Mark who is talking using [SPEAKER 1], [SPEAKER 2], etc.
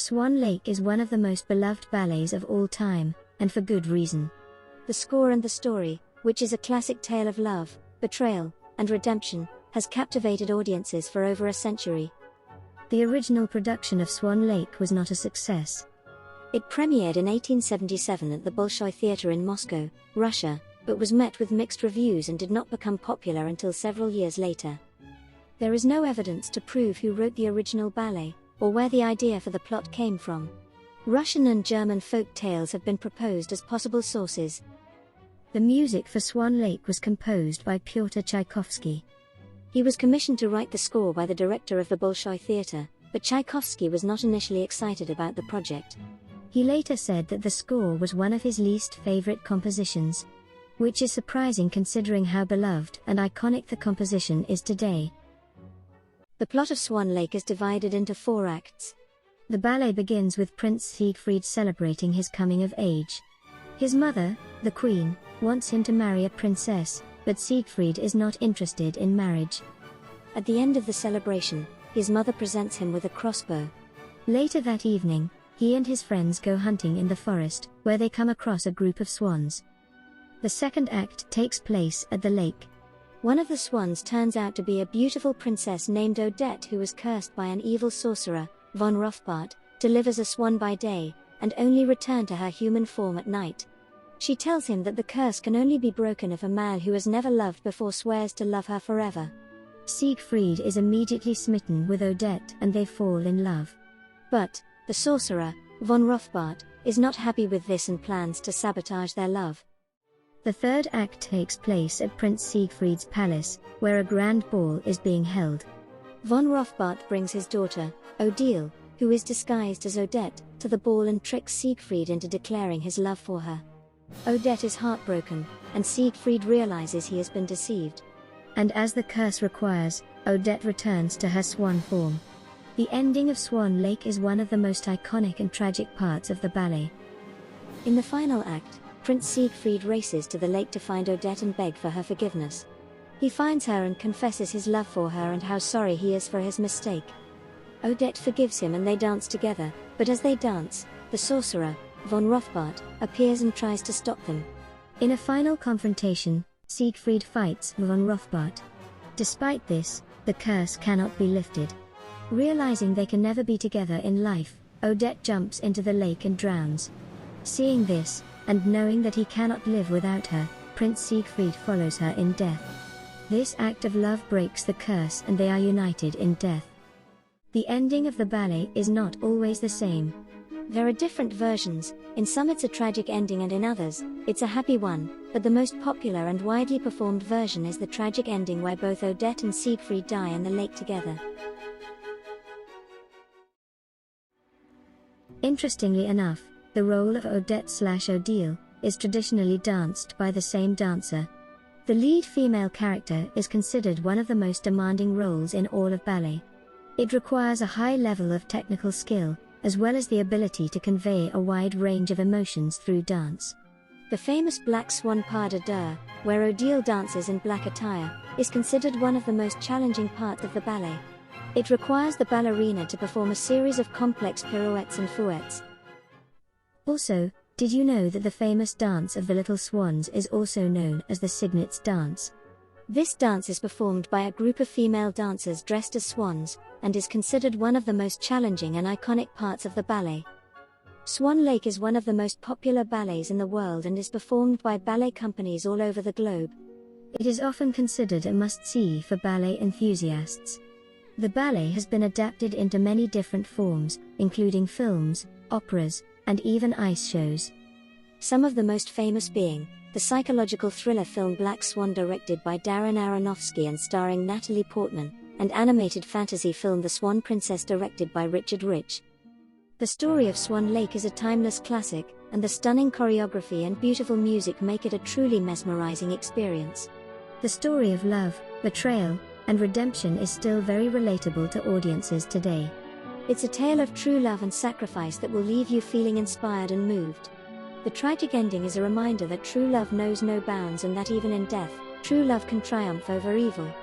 [SPEAKER 1] Swan Lake is one of the most beloved ballets of all time, and for good reason. The score and the story, which is a classic tale of love, betrayal, and redemption, has captivated audiences for over a century. The original production of Swan Lake was not a success. It premiered in 1877 at the Bolshoi Theatre in Moscow, Russia, but was met with mixed reviews and did not become popular until several years later. There is no evidence to prove who wrote the original ballet, or where the idea for the plot came from. Russian and German folk tales have been proposed as possible sources. The music for Swan Lake was composed by Pyotr Tchaikovsky. He was commissioned to write the score by the director of the Bolshoi Theatre, but Tchaikovsky was not initially excited about the project. He later said that the score was one of his least favorite compositions, which is surprising considering how beloved and iconic the composition is today. The plot of Swan Lake is divided into 4 acts. The ballet begins with Prince Siegfried celebrating his coming of age. His mother, the queen, wants him to marry a princess, but Siegfried is not interested in marriage. At the end of the celebration, his mother presents him with a crossbow. Later that evening, he and his friends go hunting in the forest, where they come across a group of swans. The second act takes place at the lake. One of the swans turns out to be a beautiful princess named Odette who was cursed by an evil sorcerer, von Rothbart, to live as a swan by day, and only return to her human form at night. She tells him that the curse can only be broken if a man who has never loved before swears to love her forever. Siegfried is immediately smitten with Odette and they fall in love. But the sorcerer, von Rothbart, is not happy with this and plans to sabotage their love. The third act takes place at Prince Siegfried's palace, where a grand ball is being held. Von Rothbart brings his daughter, Odile, who is disguised as Odette, to the ball and tricks Siegfried into declaring his love for her. Odette is heartbroken, and Siegfried realizes he has been deceived. And as the curse requires, Odette returns to her swan form. The ending of Swan Lake is one of the most iconic and tragic parts of the ballet. In the final act, Prince Siegfried races to the lake to find Odette and beg for her forgiveness. He finds her and confesses his love for her and how sorry he is for his mistake. Odette forgives him and they dance together, but as they dance, the sorcerer, von Rothbart, appears and tries to stop them. In a final confrontation, Siegfried fights von Rothbart. Despite this, the curse cannot be lifted. Realizing they can never be together in life, Odette jumps into the lake and drowns. Seeing this, and knowing that he cannot live without her, Prince Siegfried follows her in death. This act of love breaks the curse and they are united in death. The ending of the ballet is not always the same. There are different versions, in some it's a tragic ending and in others, it's a happy one, but the most popular and widely performed version is the tragic ending where both Odette and Siegfried die in the lake together. Interestingly enough, the role of Odette/Odile is traditionally danced by the same dancer. The lead female character is considered one of the most demanding roles in all of ballet. It requires a high level of technical skill, as well as the ability to convey a wide range of emotions through dance. The famous Black Swan pas de deux, where Odile dances in black attire, is considered one of the most challenging parts of the ballet. It requires the ballerina to perform a series of complex pirouettes and fouettes. Also, did you know that the famous dance of the Little Swans is also known as the Cygnets dance? This dance is performed by a group of female dancers dressed as swans, and is considered one of the most challenging and iconic parts of the ballet. Swan Lake is one of the most popular ballets in the world and is performed by ballet companies all over the globe. It is often considered a must-see for ballet enthusiasts. The ballet has been adapted into many different forms, including films, operas, and even ice shows. Some of the most famous being the psychological thriller film Black Swan directed by Darren Aronofsky and starring Natalie Portman, and animated fantasy film The Swan Princess directed by Richard Rich. The story of Swan Lake is a timeless classic, and the stunning choreography and beautiful music make it a truly mesmerizing experience. The story of love, betrayal, and redemption is still very relatable to audiences today. It's a tale of true love and sacrifice that will leave you feeling inspired and moved. The tragic ending is a reminder that true love knows no bounds and that even in death, true love can triumph over evil.